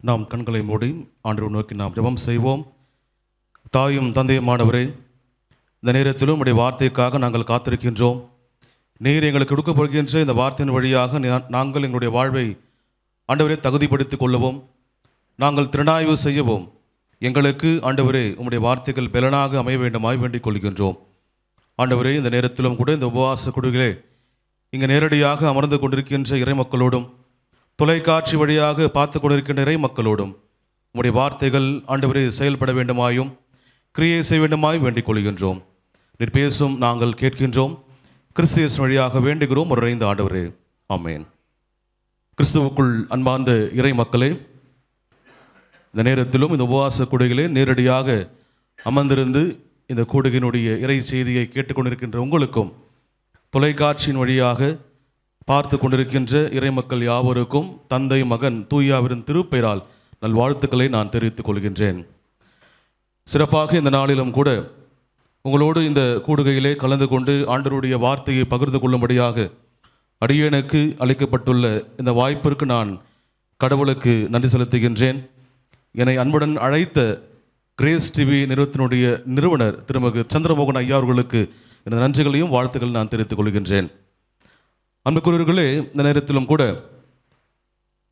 நாம் கண்களை மூடி ஆண்டவரை நோக்கி நாம் ஜெபம் செய்வோம். தாயும் தந்தையுமானவரே, இந்த நேரத்திலும் உடைய வார்த்தைக்காக நாங்கள் காத்திருக்கின்றோம். நீர் எங்களுக்கு கொடுக்கப்படுகின்ற இந்த வார்த்தையின் வழியாக நாங்கள் எங்களுடைய வாழ்வை ஆண்டவரே தகுதிப்படுத்திக் கொள்ளவும், நாங்கள் திறனாய்வு செய்யவும் எங்களுக்கு ஆண்டவரே உம்முடைய வார்த்தைகள் பலனாக அமைய வேண்டுமாய் வேண்டிக் கொள்கின்றோம். ஆண்டவரே, இந்த நேரத்திலும் கூட இந்த உபவாச குழுவிலே இங்கே நேரடியாக அமர்ந்து கொண்டிருக்கின்ற இறை மக்களோடும், தொலைக்காட்சி வழியாக பார்த்து கொண்டிருக்கின்ற இறை மக்களோடும் உம்முடைய வார்த்தைகள் ஆண்டவரே செயல்பட வேண்டுமாயும் கிரியை செய்ய வேண்டுமாய் வேண்டிக் கொள்கின்றோம். நீர் பேசும் நாங்கள் கேட்கின்றோம். கிறிஸ்து வழியாக வேண்டுகிறோம் ஒரு இறைந்த ஆண்டவரே, ஆமேன். கிறிஸ்துவுக்குள் அன்பார்ந்த இறை மக்களே, இந்த நேரத்திலும் இந்த உபவாச கூடுகையிலே நேரடியாக அமர்ந்திருந்து இந்த கூடுகையினுடைய இறை செய்தியை கேட்டுக்கொண்டிருக்கின்ற உங்களுக்கும், தொலைக்காட்சியின் வழியாக பார்த்து கொண்டிருக்கின்ற இறை மக்கள் யாவருக்கும் தந்தை மகன் தூயாவின் திருப்பெயரால் நல்வாழ்த்துக்களை நான் தெரிவித்துக் கொள்கின்றேன். சிறப்பாக இந்த நாளிலும் கூட உங்களோடு இந்த கூடுகையிலே கலந்து கொண்டு ஆண்டவருடைய வார்த்தையை பகிர்ந்து கொள்ளும்படியாக அடியேனுக்கு அளிக்கப்பட்டுள்ள இந்த வாய்ப்பிற்கு நான் கடவுளுக்கு நன்றி செலுத்துகின்றேன். என்னை அன்புடன் அழைத்த கிரேஸ் டிவி நிறுவனத்தினுடைய நிறுவனர் திருமதி சந்திரமோகன் ஐயா அவர்களுக்கு எனது நன்றிகளையும் வாழ்த்துக்கள் நான் தெரிவித்துக் கொள்கின்றேன். அன்புக்குரியவர்களே, இந்த நேரத்திலும் கூட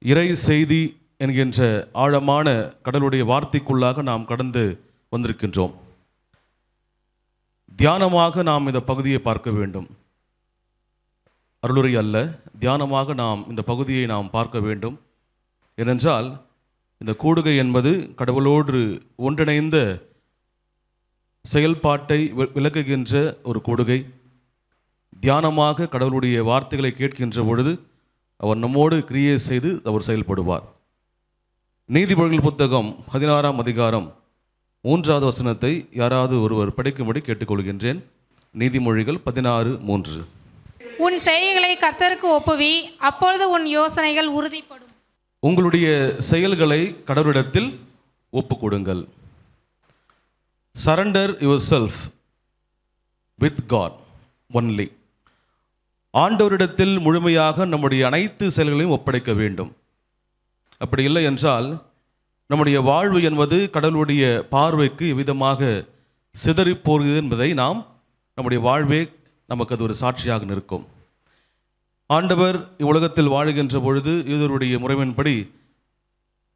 இறை செய்தி என்கின்ற ஆழமான கடவுளுடைய வார்த்தைக்குள்ளாக நாம் கடந்து வந்திருக்கின்றோம். தியானமாக நாம் இந்த பகுதியை பார்க்க வேண்டும். அருளுரை அல்ல, தியானமாக நாம் இந்த பகுதியை நாம் பார்க்க வேண்டும். ஏனென்றால் இந்த கூடுகை என்பது கடவுளோடு ஒன்றிணைந்த செயல்பாட்டை விளக்குகின்ற ஒரு கூடுகை. தியானமாக கடவுளுடைய வார்த்தைகளை கேட்கின்ற பொழுது அவர் நம்மோடு கிரியை செய்து அவர் செயல்படுவார். நீதிமொழிகள் புத்தகம் 16ஆம் அதிகாரம் 3வது வசனத்தை யாராவது ஒருவர் படிக்கும்படி கேட்டுக்கொள்கின்றேன். நீதிமொழிகள் 16:3. உன் செய்கைகளை கர்த்தருக்கு ஒப்புவி, அப்பொழுது உன் யோசனைகள் உறுதிப்படும். உங்களுடைய செயல்களை கடவுளிடத்தில் ஒப்பு கொடுங்கள். Surrender yourself with God only. ஆண்டவரிடத்தில் முழுமையாக நம்முடைய அனைத்து செயல்களையும் ஒப்படைக்க வேண்டும். அப்படி இல்லை என்றால் நம்முடைய வாழ்வு என்பது கடவுளுடைய பார்வைக்கு எவ்விதமாக சிதறி போகிறது என்பதை நம்முடைய வாழ்வே நமக்கு அது ஒரு சாட்சியாக நிற்கும். ஆண்டவர் இவ்வுலகத்தில் வாழுகின்ற பொழுது இவருடைய முறைமையின்படி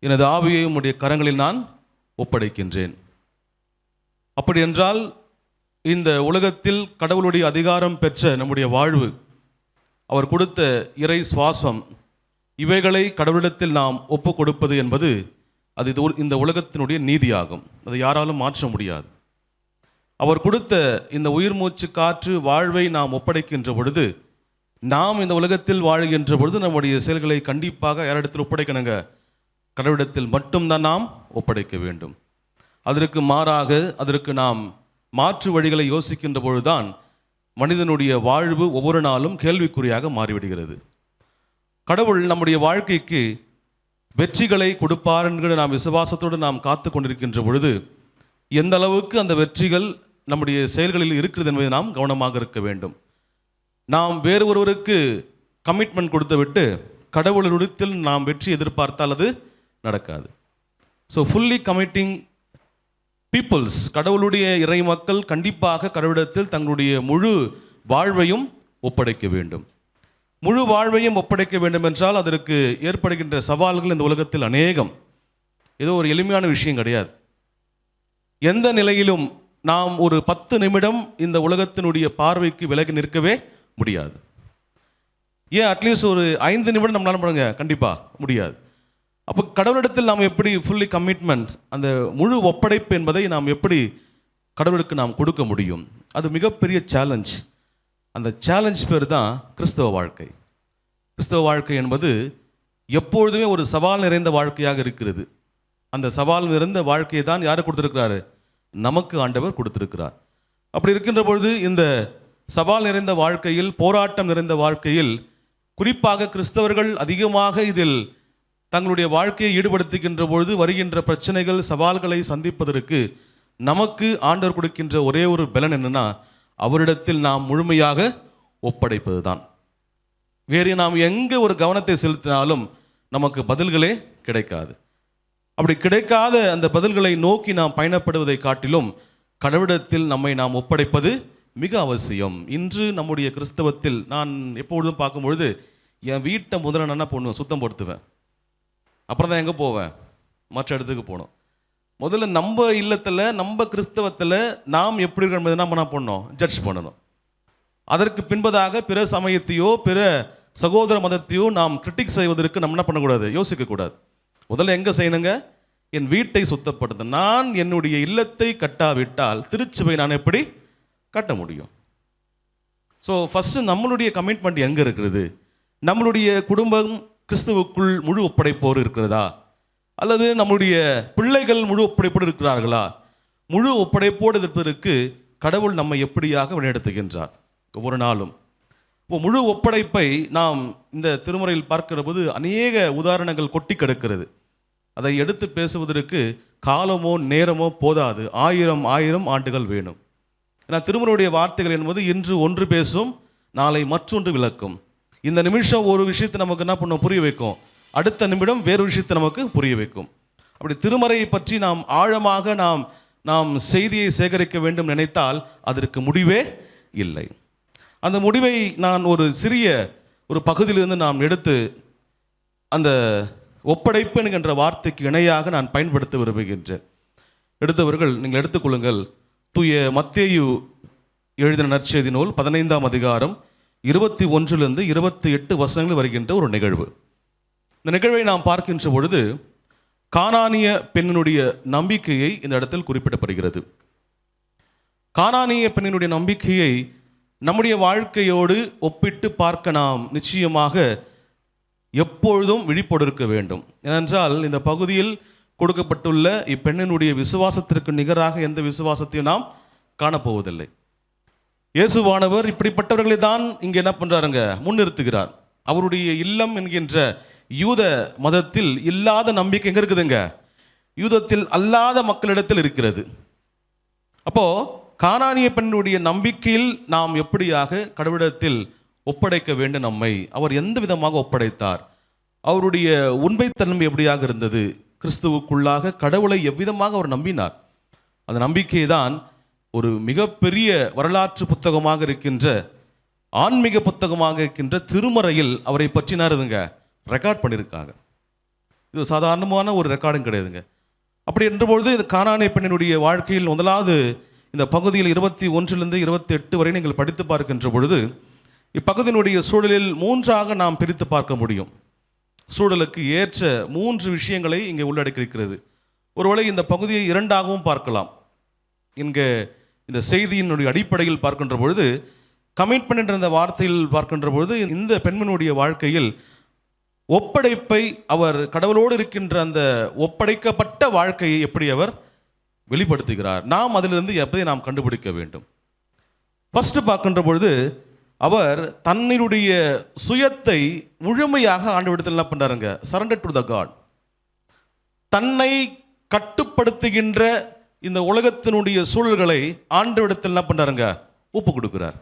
எனது ஆவியை உம்முடைய கரங்களில் நான் ஒப்படைக்கின்றேன். அப்படி என்றால் இந்த உலகத்தில் கடவுளுடைய அதிகாரம் பெற்ற நம்முடைய வாழ்வு, அவர் கொடுத்த இறை சுவாசம், இவைகளை கடவுளிடத்தில் நாம் ஒப்பு கொடுப்பது என்பது அது இந்த உலகத்தினுடைய நீதியாகும். அதை யாராலும் மாற்ற முடியாது. அவர் கொடுத்த இந்த உயிர் மூச்சு காற்று வாழ்வை நாம் ஒப்படைக்கின்ற பொழுது, நாம் இந்த உலகத்தில் வாழ்கின்ற பொழுது நம்முடைய செயல்களை கண்டிப்பாக யாரிடத்தில் ஒப்படைக்கணுங்க? கடவுளிடத்தில் மட்டும்தான் நாம் ஒப்படைக்க வேண்டும். அதற்கு மாறாக அதற்கு நாம் மாற்று வழிகளை யோசிக்கின்ற பொழுதுதான் மனிதனுடைய வாழ்வு ஒவ்வொரு நாளும் கேள்விக்குறியாக மாறிவிடுகிறது. கடவுள் நம்முடைய வாழ்க்கைக்கு வெற்றிகளை கொடுப்பார் என்கிற நாம் விசுவாசத்தோடு நாம் காத்து கொண்டிருக்கின்ற பொழுது எந்த அளவுக்கு அந்த வெற்றிகள் நம்முடைய செயல்களில் இருக்கிறது என்பதை நாம் கவனமாக இருக்க வேண்டும். நாம் வேறு ஒருவருக்கு கமிட்மெண்ட் கொடுத்து விட்டு கடவுளிடத்தில் நாம் வெற்றி எதிர்பார்த்தால் அது நடக்காது. ஸோ ஃபுல்லி கமிட்டிங் பீப்புள்ஸ், கடவுளுடைய இறை மக்கள் கண்டிப்பாக கடவுளிடத்தில் தங்களுடைய முழு வாழ்வையும் ஒப்படைக்க வேண்டும். முழு வாழ்வையும் ஒப்படைக்க வேண்டும் என்றால் அதற்கு ஏற்படுகின்ற சவால்கள் இந்த உலகத்தில் அநேகம். ஏதோ ஒரு எளிமையான விஷயம் கிடையாது. எந்த நிலையிலும் நாம் ஒரு 10 நிமிடம் இந்த உலகத்தினுடைய பார்வைக்கு விலகி நிற்கவே முடியாது. ஏன் அட்லீஸ்ட் ஒரு 5 நிமிடம் நம்மளால பண்ணுங்க, கண்டிப்பாக முடியாது. அப்போ கடவுளிடத்தில் நாம் எப்படி ஃபுல்லி கமிட்மெண்ட், அந்த முழு ஒப்படைப்பு என்பதை நாம் எப்படி கடவுளுக்கு நாம் கொடுக்க முடியும்? அது மிகப்பெரிய சேலஞ்ச். அந்த சேலஞ்ச் பேர் தான் கிறிஸ்தவ வாழ்க்கை. கிறிஸ்தவ வாழ்க்கை என்பது எப்பொழுதுமே ஒரு சவால் நிறைந்த வாழ்க்கையாக இருக்கிறது. அந்த சவால் நிறைந்த வாழ்க்கையை தான் யார் கொடுத்திருக்கிறாரு? நமக்கு ஆண்டவர் கொடுத்திருக்கிறார். அப்படி இருக்கின்ற பொழுது இந்த சவால் நிறைந்த வாழ்க்கையில், போராட்டம் நிறைந்த வாழ்க்கையில், குறிப்பாக கிறிஸ்தவர்கள் அதிகமாக இதில் தங்களுடைய வாழ்க்கையை ஈடுபடுத்துகின்ற பொழுது வருகின்ற பிரச்சனைகள், சவால்களை சந்திப்பதற்கு நமக்கு ஆண்டவர் கொடுக்கின்ற ஒரே ஒரு பலன் என்னன்னா, அவரிடத்தில் நாம் முழுமையாக ஒப்படைப்பது தான். வேறு நாம் எங்கே ஒரு கவனத்தை செலுத்தினாலும் நமக்கு பதில்களே கிடைக்காது. அப்படி கிடைக்காத அந்த பதில்களை நோக்கி நாம் பயணப்படுவதை காட்டிலும் கடவுளிடத்தில் நம்மை நாம் ஒப்படைப்பது மிக அவசியம். இன்று நம்முடைய கிறிஸ்தவத்தில் நான் எப்பொழுதும் பார்க்கும்பொழுது என் வீட்டை முதல்ல நான் என்ன பண்ணுவேன், சுத்தம் படுத்துவேன். அப்புறம் தான் எங்கே போவேன், மற்ற இடத்துக்கு போகணும். முதல்ல நம்ம இல்லத்தில் நம்ம கிறிஸ்தவத்தில் நாம் எப்படி இருக்கிற நம்ம என்ன பண்ணோம், ஜட்ஜ் பண்ணணும். அதற்கு பின்பதாக பிற சமயத்தையோ பிற சகோதர மதத்தையோ நாம் கிரிட்டிக் செய்வதற்கு நம்ம என்ன பண்ணக்கூடாது, யோசிக்கக்கூடாது. முதல்ல எங்கே செய்யணுங்க, என் வீட்டை சுத்தப்படுத்த. நான் என்னுடைய இல்லத்தை கட்டாவிட்டால் திருச்சபை நான் எப்படி கட்ட முடியும்? ஸோ ஃபஸ்ட்டு நம்மளுடைய கமிட்மெண்ட் எங்கே இருக்கிறது? நம்மளுடைய குடும்பம் கிறிஸ்துவுக்குள் முழு ஒப்படைப்போர் இருக்கிறதா, அல்லது நம்முடைய பிள்ளைகள் முழு ஒப்படைப்போடு இருக்கிறார்களா? முழு ஒப்படைப்போடு இருப்பதற்கு கடவுள் நம்மை எப்படியாக வழிநடத்துகின்றார் ஒவ்வொரு நாளும். இப்போ முழு ஒப்படைப்பை நாம் இந்த திருமுறையில் பார்க்கிற போது அநேக உதாரணங்கள் கொட்டி கிடக்கிறது. அதை எடுத்து பேசுவதற்கு காலமோ நேரமோ போதாது, 1000 ஆண்டுகள் வேணும். ஏன்னா திருமுறையுடைய வார்த்தைகள் என்பது இன்று ஒன்று பேசும், நாளை மற்றொன்று விளக்கும். இந்த நிமிஷம் ஒரு விஷயத்தை நமக்கு என்ன பண்ணும், புரிய வைக்கும். அடுத்த நிமிடம் வேறு விஷயத்தை நமக்கு புரிய வைக்கும். அப்படி திருமறையை பற்றி நாம் ஆழமாக நாம் செய்தியை சேகரிக்க வேண்டும் நினைத்தால் அதற்கு முடிவே இல்லை. அந்த முடிவை நான் ஒரு சிறிய ஒரு பகுதியிலிருந்து நாம் எடுத்து அந்த ஒப்படைப்பு என்கின்ற வார்த்தைக்கு இணையாக நான் பயன்படுத்த விரும்புகின்றேன். எடுத்தவர்கள் நீங்கள் எடுத்துக்கொள்ளுங்கள். தூய மத்தேயு எழுதின நற்செய்தி நூல் 15ஆம் அதிகாரம் 21 28 வசனங்கள் வருகின்ற ஒரு நிகழ்வு. இந்த நிகழ்வை நாம் பார்க்கின்ற பொழுது கானானிய பெண்ணினுடைய நம்பிக்கையை இந்த இடத்தில் குறிப்பிடப்படுகிறது. கானானிய பெண்ணினுடைய நம்பிக்கையை நம்முடைய வாழ்க்கையோடு ஒப்பிட்டு பார்க்க நாம் நிச்சயமாக எப்பொழுதும் விழிப்போடு இருக்க வேண்டும். ஏனென்றால் இந்த பகுதியில் கொடுக்கப்பட்டுள்ள இப்பெண்ணினுடைய விசுவாசத்திற்கு நிகராக எந்த விசுவாசத்தையும் நாம் காணப்போவதில்லை. இயேசுவானவர் இப்படிப்பட்டவர்களை தான் இங்கே என்ன பண்ணுறாருங்க, முன்னிறுத்துகிறார். அவருடைய இல்லம் என்கின்ற யூத மதத்தில் இல்லாத நம்பிக்கை எங்கே இருக்குதுங்க, யூதத்தில் அல்லாத மக்களிடத்தில் இருக்கிறது. அப்போ கானானிய பெண்ணுடைய நம்பிக்கையில் நாம் எப்படியாக கடவுளிடத்தில் ஒப்படைக்க வேண்டும் நம்மை, அவர் எந்த விதமாக ஒப்படைத்தார், அவருடைய உண்மைத்தன்மை எப்படியாக இருந்தது, கிறிஸ்துவுக்குள்ளாக கடவுளை எவ்விதமாக அவர் நம்பினார். அந்த நம்பிக்கை தான் ஒரு மிகப்பெரிய வரலாற்று புத்தகமாக இருக்கின்ற ஆன்மீக புத்தகமாக இருக்கின்ற திருமறையில் அவரை பற்றினாருதுங்க ரெக்கார்ட் பண்ணியிருக்காங்க. இது சாதாரணமான ஒரு ரெக்கார்டும் கிடையாதுங்க. அப்படி என்றபொழுது இந்த கானானிய பெண்ணினுடைய வாழ்க்கையில் முதலாவது இந்த பகுதியில் 21 28 வரை நீங்கள் படித்து பார்க்கின்ற பொழுது இப்பகுதியினுடைய சூழலில் 3ஆக நாம் பிரித்து பார்க்க முடியும். சூழலுக்கு ஏற்ற 3 விஷயங்களை இங்கே உள்ளடக்கியிருக்கிறது. ஒருவேளை இந்த பகுதியை 2ஆகவும் பார்க்கலாம். இங்கே இந்த செய்தியினுடைய அடிப்படையில் பார்க்கின்ற பொழுது கமிட்மெண்ட் என்ற இந்த வார்த்தையில் பார்க்கின்ற பொழுது இந்த பெண்மனுடைய வாழ்க்கையில் ஒப்படைப்பை அவர் கடவுளோடு இருக்கின்ற அந்த ஒப்படைக்கப்பட்ட வாழ்க்கையை எப்படி அவர் வெளிப்படுத்துகிறார், நாம் அதிலிருந்து எப்படி நாம் கண்டுபிடிக்க வேண்டும். ஃபஸ்ட்டு பார்க்கின்ற பொழுது அவர் தன்னுடைய சுயத்தை முழுமையாக ஆண்டவரிடத்தில் என்ன பண்ணுறாருங்க, சரண்டர் டு த காட். தன்னை கட்டுப்படுத்துகின்ற இந்த உலகத்தினுடைய சூழல்களை ஆண்டவரிடத்தில் என்ன பண்ணுறாருங்க, ஒப்பு கொடுக்கிறார்.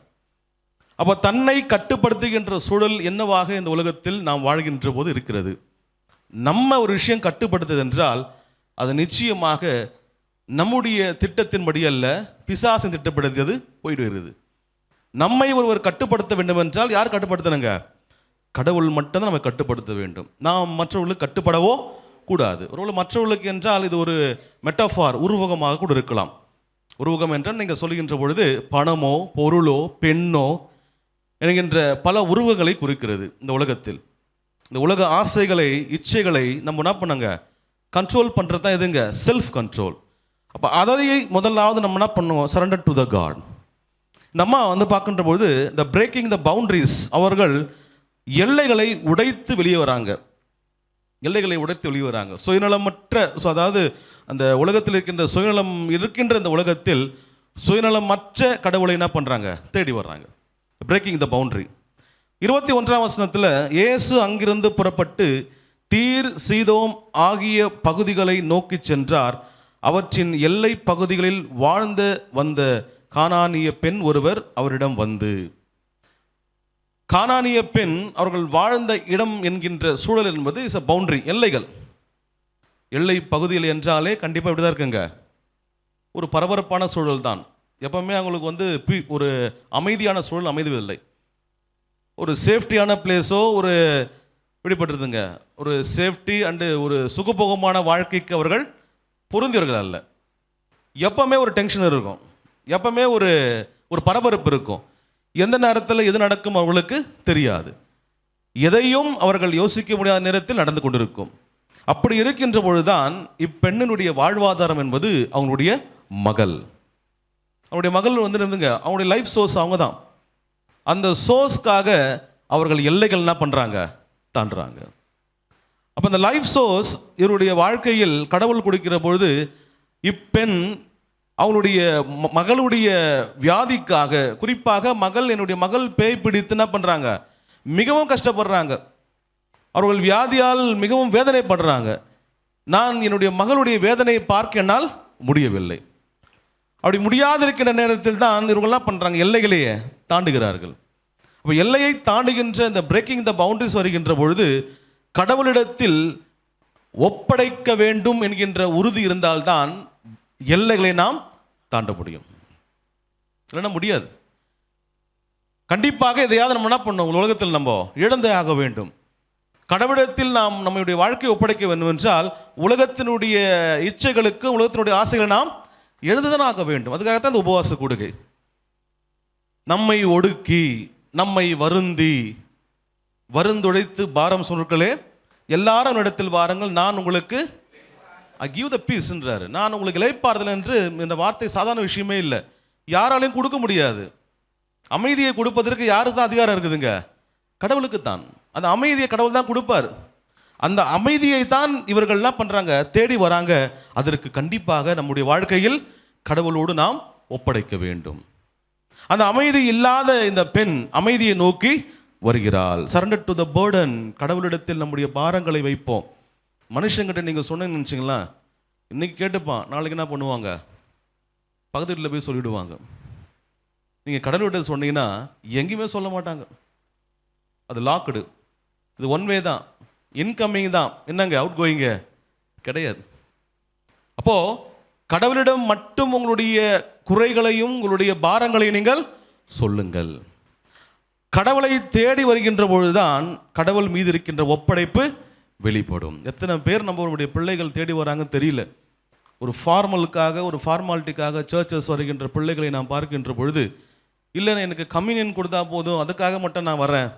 அப்போ தன்னை கட்டுப்படுத்துகின்ற சூழல் என்னவாக இந்த உலகத்தில் நாம் வாழ்கின்ற போது இருக்கிறது. நம்ம ஒரு விஷயம் கட்டுப்படுத்துது என்றால் அது நிச்சயமாக நம்முடைய திட்டத்தின்படி அல்ல, பிசாசின் திட்டப்படுத்தியது போயிட்டு வருது. நம்மை ஒருவர் கட்டுப்படுத்த வேண்டும் என்றால் யார் கட்டுப்படுத்தணுங்க, கடவுள் மட்டும்தான் நம்ம கட்டுப்படுத்த வேண்டும். நாம் மற்றவர்களுக்கு கட்டுப்படவோ கூடாது. ஒருவேளை மற்றவர்களுக்கு என்றால் இது ஒரு மெட்டாஃபார், உருவகமாக கூட இருக்கலாம். உருவகம் என்றால் நீங்கள் சொல்லுகின்ற பொழுது பணமோ பொருளோ பெண்ணோ என்கின்ற பல உருவங்களை குறிக்கிறது. இந்த உலகத்தில் இந்த உலக ஆசைகளை இச்சைகளை நம்ம என்ன பண்ணுங்க, கண்ட்ரோல் பண்ணுறது தான் எதுங்க, செல்ஃப் கண்ட்ரோல். அப்போ அதையை முதலாவது நம்ம என்ன பண்ணுவோம், சரண்டர் டு த காட். இந்த அம்மா பார்க்கின்ற பொழுது இந்த பிரேக்கிங் த பவுண்டரிஸ், அவர்கள் எல்லைகளை உடைத்து வெளியே வராங்க. எல்லைகளை உடைத்து வெளியே வராங்க. சுயநலமற்ற, அதாவது அந்த உலகத்தில் இருக்கின்ற சுயநலம் இருக்கின்ற இந்த உலகத்தில் சுயநலமற்ற கடவுளை என்ன பண்ணுறாங்க, தேடி வர்றாங்க. Breaking the boundary. 21ஆம் வசனத்தில் இயேசு அங்கிருந்து புறப்பட்டு தீர் சீதோம் ஆகிய பகுதிகளை நோக்கி சென்றார். அவற்றின் எல்லை பகுதிகளில் வாழ்ந்து வந்த கானானிய பெண் ஒருவர் அவரிடம் வந்து. கானானிய பெண் அவர்கள் வாழ்ந்த இடம் என்கின்ற சூழல் என்பது இஸ் அ பவுண்டரி, எல்லைகள். எல்லை பகுதியில் என்றாலே கண்டிப்பாக இப்படி தான் இருக்குங்க, ஒரு பரபரப்பான சூழல் தான். எப்பவுமே அவங்களுக்கு வந்து ஒரு அமைதியான சூழல் அமைவதில்லை. ஒரு சேஃப்டியான பிளேஸோ ஒரு இப்படிப்பட்டிருதுங்க, ஒரு சேஃப்டி அண்டு ஒரு சுகபோகமான வாழ்க்கைக்கு அவர்கள் பொருந்தியவர்கள் அல்ல. எப்பவுமே ஒரு டென்ஷன் இருக்கும், எப்பவுமே ஒரு ஒரு பரபரப்பு இருக்கும். எந்த நேரத்தில் எது நடக்கும் அவர்களுக்கு தெரியாது. எதையும் அவர்கள் யோசிக்க முடியாத நேரத்தில் நடந்து கொண்டிருக்கும். அப்படி இருக்கின்ற பொழுதுதான் இப்பெண்ணினுடைய வாழ்வாதாரம் என்பது அவங்களுடைய மகள். அவருடைய மகள் வந்து இருந்துங்க, அவங்களுடைய லைஃப் சோர்ஸ் அவங்க தான். அந்த சோர்ஸ்க்காக அவர்கள் எல்லைகள் என்ன பண்ணுறாங்க, தாண்டுறாங்க. அப்போ அந்த லைஃப் சோர்ஸ் இவருடைய வாழ்க்கையில் கடவுள் கொடுக்கிற பொழுது இப்பெண் அவளுடைய மகளுடைய வியாதிக்காக, குறிப்பாக என்னுடைய மகள் பேய் பிடித்து என்ன பண்ணுறாங்க, மிகவும் கஷ்டப்படுறாங்க. அவர்கள் வியாதியால் மிகவும் வேதனைப்படுறாங்க. நான் என்னுடைய மகளுடைய வேதனையை பார்க்க என்னால் முடியவில்லை. அப்படி முடியாதிருக்கின்ற நேரத்தில் தான் இவர்கள்லாம் பண்ணுறாங்க, எல்லைகளையே தாண்டுகிறார்கள். அப்போ எல்லையை தாண்டுகின்ற இந்த பிரேக்கிங் த பவுண்டரிஸ் வருகின்ற பொழுது கடவுளிடத்தில் ஒப்படைக்க வேண்டும் என்கின்ற உறுதி இருந்தால்தான் எல்லைகளை நாம் தாண்ட முடியும். இல்லைன்னா முடியாது. கண்டிப்பாக எதையாவது நம்ம என்ன பண்ணோம், உலகத்தில் நம்ம இழந்தே ஆக வேண்டும். கடவுளிடத்தில் நாம் நம்முடைய வாழ்க்கையை ஒப்படைக்க வேண்டும் என்றால் உலகத்தினுடைய இச்சைகளுக்கு, உலகத்தினுடைய ஆசைகளை நாம் எழுதுதான் ஆக வேண்டும். அதுக்காகத்தான் இந்த உபவாச கூடுகை. நம்மை ஒடுக்கி, நம்மை வருந்தி, வருந்துழைத்து பாரம் சொற்களே எல்லாரும் இடத்தில் வாருங்கள், நான் உங்களுக்கு கிவ் த பீஸ்ன்றாரு. நான் உங்களுக்கு இளைப்பாறுதல் என்று இந்த வார்த்தை சாதாரண விஷயமே இல்லை, யாராலையும் கொடுக்க முடியாது. அமைதியை கொடுப்பதற்கு யாருக்கு தான் அதிகாரம் இருக்குதுங்க, கடவுளுக்கு தான். அந்த அமைதியை கடவுள் தான் கொடுப்பார். அந்த அமைதியை தான் இவர்கள் என்ன பண்ணுறாங்க, தேடி வராங்க. அதற்கு கண்டிப்பாக நம்முடைய வாழ்க்கையில் கடவுளோடு நாம் ஒப்படைக்க வேண்டும். அந்த அமைதி இல்லாத இந்த பெண் அமைதியை நோக்கி வருகிறாள். Surrender to the burden. கடவுளிடத்தில் நம்முடைய பாரங்களை வைப்போம். மனுஷங்கிட்ட நீங்கள் சொன்னீங்கன்னு நினச்சிங்களா, இன்னைக்கு கேட்டுப்பான், நாளைக்கு என்ன பண்ணுவாங்க, பக்கத்து வீட்டில் போய் சொல்லிவிடுவாங்க. நீங்கள் கடவுள்கிட்ட சொன்னீங்கன்னா எங்கேயுமே சொல்ல மாட்டாங்க, அது லாக்குடு. இது ஒன் வே தான், இன்கமிங் தான், என்னங்க அவுட் கோயிங்க கிடையாது. அப்போது கடவுளிடம் மட்டும் உங்களுடைய குறைகளையும் உங்களுடைய பாரங்களையும் நீங்கள் சொல்லுங்கள். கடவுளை தேடி வருகின்ற பொழுதுதான் கடவுள் மீது இருக்கின்ற ஒப்படைப்பு வெளிப்படும். எத்தனை பேர் நம்மளுடைய பிள்ளைகள் தேடி வராங்கன்னு தெரியல. ஒரு ஃபார்மலுக்காக, ஒரு ஃபார்மாலிட்டிக்காக சர்ச்சஸ் வருகின்ற பிள்ளைகளை நாம் பார்க்கின்ற பொழுது, இல்லை எனக்கு கம்யூனியன் கொடுத்தா போதும் அதுக்காக மட்டும் நான் வரேன்,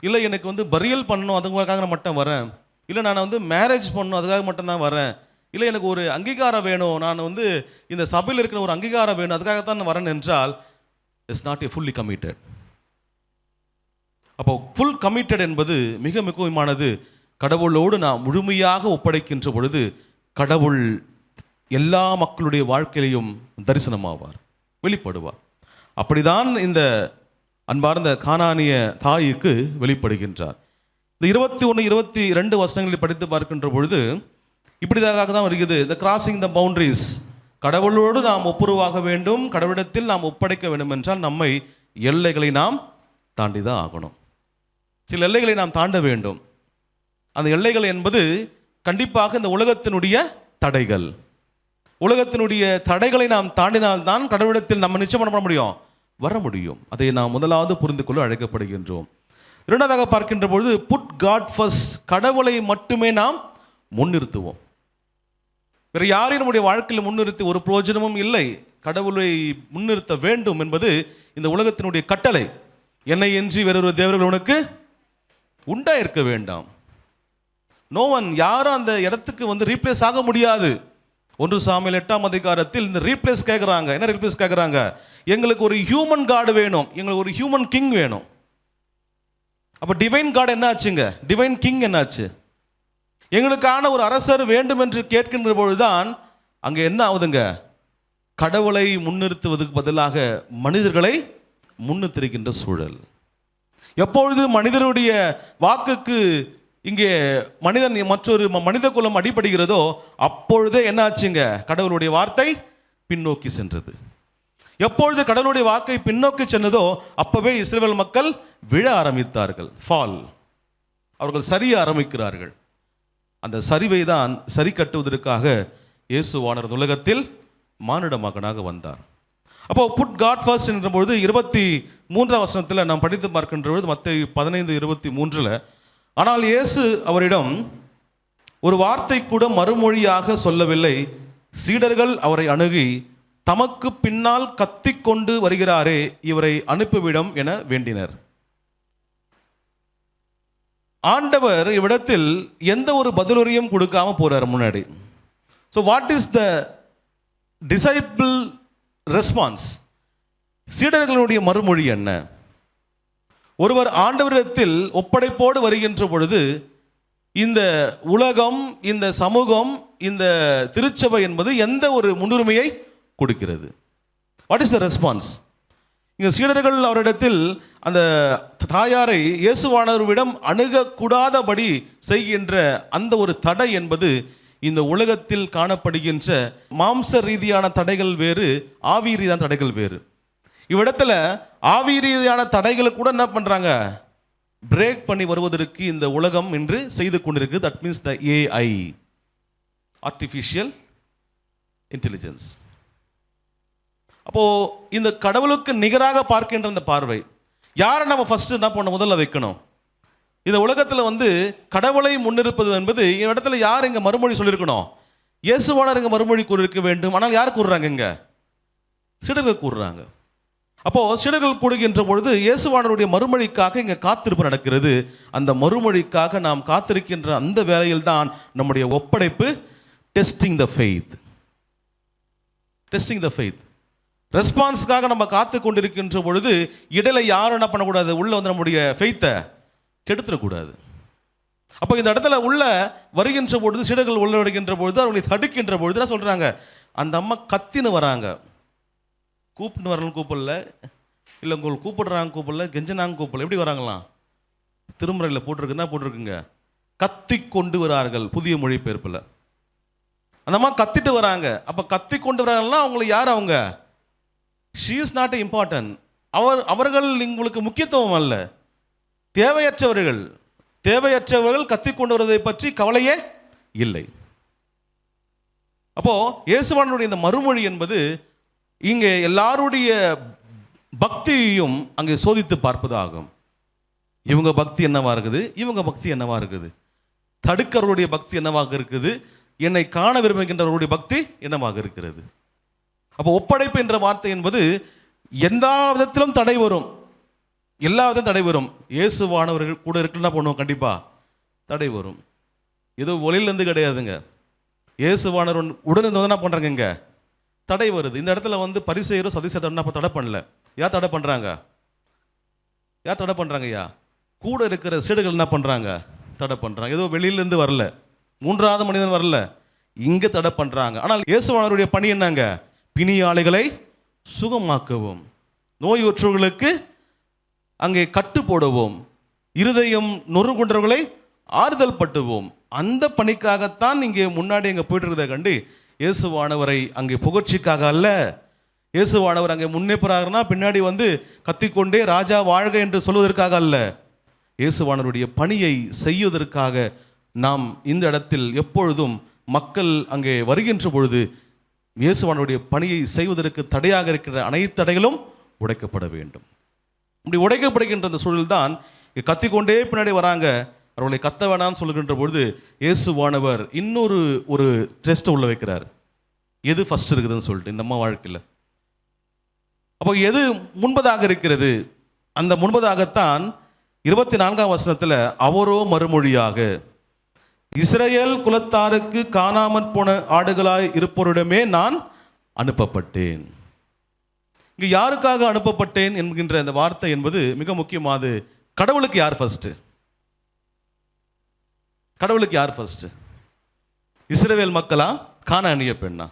இல்லை எனக்கு வந்து பரியல் பண்ணணும் அதுக்காக நான் மட்டும் வரேன், இல்லை நான் வந்து மேரேஜ் பண்ணணும் அதுக்காக மட்டும் தான் வரேன், இல்லை எனக்கு ஒரு அங்கீகாரம் வேணும், நான் வந்து இந்த சபையில் இருக்கிற ஒரு அங்கீகாரம் வேணும் அதுக்காகத்தான் நான் வரேன் என்றால் it's not a fully committed. அப்போ ஃபுல் கமிட்டட் என்பது மிக முக்கியமானது. கடவுளோடு நாம் முழுமையாக ஒப்படைக்கின்ற பொழுது கடவுள் எல்லா மக்களுடைய வாழ்க்கையிலையும் தரிசனமாவார், வெளிப்படுவார். அப்படிதான் இந்த அன்பார்ந்த கானானிய தாய்க்கு வெளிப்படுகின்றார். இந்த 21, 22 வசனங்களில் படித்து பார்க்கின்ற பொழுது இப்படிதாக தான் வருகிறது. த கிராசிங் த பவுண்டரிஸ். கடவுளோடு நாம் ஒப்புரவாக வேண்டும், கடவுளிடத்தில் நாம் ஒப்படைக்க வேண்டும் என்றால் நம்மை எல்லைகளை நாம் தாண்டி தான் ஆகணும். சில எல்லைகளை நாம் தாண்ட வேண்டும். அந்த எல்லைகள் என்பது கண்டிப்பாக இந்த உலகத்தினுடைய தடைகள். உலகத்தினுடைய தடைகளை நாம் தாண்டினால்தான் கடவுளிடத்தில் நம்ம நிச்சயம் பண்ண முடியும், வர முடியும். அதை நாம் முதலாவது புரிந்து கொள்ள அழைக்கப்படுகின்றோம். இரண்டாவதாக பார்க்கின்ற பொழுது புட் காட் ஃபர்ஸ்ட். கடவுளை மட்டுமே நாம் முன்னிறுத்துவோம். வேறு யாரையும் நம்முடைய வாழ்க்கையில் முன்னிறுத்தி ஒரு பிரயோஜனமும் இல்லை. கடவுளை முன்னிறுத்த வேண்டும் என்பது இந்த உலகத்தினுடைய கட்டளை. என்னை இன்றி வேறொரு தேவர்கள் உனக்கு உண்டா இருக்க வேண்டாம். நோவன் யாரும் அந்த இடத்துக்கு வந்து ரீப்ளேஸ் ஆக முடியாது. 1 சாமுவேல் 8ஆம் அதிகாரத்தில் இந்த ரீப்ளேஸ் கேட்குறாங்க. என்ன ரீப்ளேஸ் கேட்குறாங்க? எங்களுக்கு ஒரு ஹியூமன் காட் வேணும், எங்களுக்கு ஒரு ஹியூமன் கிங் வேணும். அப்போ டிவைன் காட் என்ன ஆச்சுங்க, டிவைன் கிங் என்னாச்சு? எங்களுக்கான ஒரு அரசர் வேண்டும் என்று கேட்கின்ற பொழுதுதான் அங்கே என்ன ஆகுதுங்க, கடவுளை முன்னிறுத்துவதற்கு பதிலாக மனிதர்களை முன்னிறுத்திருக்கின்ற சூழல். எப்பொழுது மனிதனுடைய வாக்குக்கு இங்கே மனிதன் மற்றொரு மனித குலம் அடிபடுகிறதோ அப்பொழுதே என்ன ஆச்சுங்க, கடவுளுடைய வார்த்தை பின்னோக்கி சென்றது. எப்பொழுது கடவுளுடைய வாக்கை பின்னோக்கி சென்றதோ அப்பவே இஸ்ரவேல் மக்கள் விழ ஆரம்பித்தார்கள். ஃபால், அவர்கள் சரிய ஆரம்பிக்கிறார்கள். அந்த சரிவை தான் சரி கட்டுவதற்காக இயேசுவானவர் உலகத்தில் மானிட மகனாக வந்தார். அப்போ புட் காட் ஃபர்ஸ்ட் என்ற பொழுது 23ஆம் வசனத்தில் நாம் படித்து பார்க்கின்ற பொழுது மத்தேயு 15:23, ஆனால் இயேசு அவரிடம் ஒரு வார்த்தை கூட மறுமொழியாக சொல்லவில்லை. சீடர்கள் அவரை அணுகி, தமக்கு பின்னால் கத்திக்கொண்டு வருகிறாரே, இவரை அனுப்பிவிடும் என வேண்டினர். ஆண்டவர் இவ்விடத்தில் எந்த ஒரு பதிலுரையும் கொடுக்காம போறார் முன்னாடி. So what is the disciple response? சீடர்களுடைய மறுமொழி என்ன? ஒருவர் ஆண்டவரிடத்தில் ஒப்படைப்போடு வருகின்ற பொழுது இந்த உலகம், இந்த சமூகம், இந்த திருச்சபை என்பது எந்த ஒரு முன்னுரிமையை கொடுக்கிறது? What is the response? இங்கே சீடர்கள் அவரிடத்தில் அந்த தாயாரை இயேசுவானவரிடம் அணுகக்கூடாதபடி செய்கின்ற அந்த ஒரு தடை என்பது இந்த உலகத்தில் காணப்படுகின்ற மாம்ச ரீதியான தடைகள் வேறு, ஆவி ரீதியான தடைகள் வேறு. இவ்விடத்துல ஆவி ரீதியான தடைகளை கூட என்ன பண்றாங்க? பிரேக் பண்ணி வருவதற்கு இந்த உலகம் இன்று செய்து கொண்டிருக்கு. That means the AI, artificial intelligence. அப்போ இந்த கடவுளுக்கு நிகராக பார்க்கின்ற அந்த பார்வை யாரை நம்ம ஃபர்ஸ்ட் என்ன பண்ண முதல்ல வைக்கணும்? இந்த உலகத்தில் கடவுளை முன்னிருப்பது என்பது இடத்துல யார் இங்கே மறுமொழி சொல்லியிருக்கணும்? இயேசுவானவர் இங்கே மறுமொழி கூறியிருக்க வேண்டும். ஆனால் யார் கூறுறாங்க? இங்கே சீடர்கள் கூறுறாங்க. அப்போ சீடர்கள் கூடுகின்ற பொழுது இயேசுவானவருடைய மறுமொழிக்காக இங்கே காத்திருப்பு நடக்கிறது. அந்த மறுமொழிக்காக நாம் காத்திருக்கின்ற அந்த வேளையில் தான் நம்முடைய ஒப்படைப்பு, testing the faith. Testing the faith ரெஸ்பான்ஸுக்காக நம்ம காத்து கொண்டிருக்கின்ற பொழுது இடையில யாரும் என்ன பண்ணக்கூடாது? உள்ள நம்முடைய ஃபெய்த்தை கெடுத்துடக்கூடாது. அப்போ இந்த இடத்துல உள்ள வருகின்ற பொழுது, சீடர்கள் உள்ள வருகின்ற பொழுது, அவர்களை தடுக்கின்ற பொழுது என்ன சொல்றாங்க? அந்த அம்மா கத்தின்னு வராங்க. கூப்பிட்டு வரணும் கூப்பிடல, இல்லை உங்களுக்கு கூப்பிடுறாங்க கூப்பிடல, கெஞ்சனாங்க கூப்பிடல. எப்படி வராங்களாம்? திருமுறையில் போட்டிருக்கு, என்ன போட்டிருக்குங்க? கத்தி கொண்டு வரார்கள், புதிய மொழிபெயர்ப்பில். அந்த அம்மா கத்திட்டு வராங்க. அப்போ கத்தி கொண்டு வராங்கன்னா அவங்களுக்கு யார்? அவங்க ஷீ இஸ் நாட் இம்பார்ட்டன்ட். அவர்கள் உங்களுக்கு முக்கியத்துவம் அல்ல, தேவையற்றவர்கள். தேவையற்றவர்கள் கத்தி கொண்டு வருவதை பற்றி கவலையே இல்லை. அப்போ இயேசுவானுடைய இந்த மறுமொழி என்பது இங்கே எல்லாருடைய பக்தியையும் அங்கே சோதித்து பார்ப்பது ஆகும். இவங்க பக்தி என்னவா இருக்குது, இவங்க பக்தி என்னவா இருக்குது, தடுக்கிறவருடைய பக்தி என்னவாக இருக்குது, என்னை காண விரும்புகின்றவருடைய பக்தி என்னவாக இருக்கிறது. அப்போ ஒப்படைப்பு என்ற வார்த்தை என்பது எல்லா விதத்திலும் தடை வரும், எல்லா விதத்திலும் தடை வரும். இயேசுவானவர்கள் கூட இருக்குன்னா பண்ணுவோம், கண்டிப்பா தடை வரும். ஏதோ ஒளியிலேருந்து கிடையாதுங்க. இயேசுவானவர் உடனே என்ன பண்றாங்க? இங்க தடை வருது. இந்த இடத்துல பரிசேயரும் சதுசேயரும் தடை பண்ணல. யார் தடை பண்றாங்க? யார் தடை பண்றாங்க? கூட இருக்கிற சீடர்கள் என்ன பண்றாங்க? தடை பண்றாங்க. ஏதோ வெளியிலேருந்து வரல, மூன்றாவது மனிதன் வரல, இங்க தடை பண்றாங்க. ஆனால் இயேசுவானவருடைய பணி என்னங்க? பிணியாளிகளை சுகமாக்கவும், நோயுற்றவர்களுக்கு அங்கே கட்டு போடுவோம், இருதயம் நொறுங்குன்றவர்களை ஆறுதல் பட்டுவோம். அந்த பணிக்காகத்தான் இங்கே முன்னாடி அங்கே போயிட்டு இருக்கிறத கண்டு இயேசுவானவரை அங்கே புகழ்ச்சிக்காக அல்ல. இயேசுவானவர் அங்கே முன்னேறாருன்னா பின்னாடி கத்திக்கொண்டே ராஜா வாழ்க என்று சொல்வதற்காக அல்ல. இயேசுவானவருடைய பணியை செய்வதற்காக நாம் இந்த இடத்தில் எப்பொழுதும் மக்கள் அங்கே வருகின்ற பொழுது இயேசுவானவருடைய பணியை செய்வதற்கு தடையாக இருக்கிற அனைத்து தடைகளும் உடைக்கப்பட வேண்டும். இப்படி உடைக்கப்படுகின்ற அந்த சூழல் தான் கத்திக்கொண்டே பின்னாடி வராங்க. அவர்களை கத்த வேணான்னு சொல்லுகின்ற பொழுது இயேசுவானவர் இன்னொரு ஒரு டெஸ்ட்டை உள்ள வைக்கிறார். எது ஃபர்ஸ்ட் இருக்குதுன்னு சொல்லிட்டு இந்த அம்மா வாழ்க்கையில். அப்போ எது முன்பதாக இருக்கிறது? அந்த முன்பதாகத்தான் 24ஆம் வசனத்தில் அவரோ மறுமொழியாக, இஸ்ரவேல் குலத்தாருக்கு காணாமற் போன ஆடுகளாய் இருப்போரிடமே நான் அனுப்பப்பட்டேன். இங்கு யாருக்காக அனுப்பப்பட்டேன் என்கின்ற அந்த வார்த்தை என்பது மிக முக்கியமானது. கடவுளுக்கு யார் ஃபர்ஸ்ட்? கடவுளுக்கு யார் ஃபர்ஸ்ட்? இஸ்ரவேல் மக்களா, கானானிய பெண்ணா?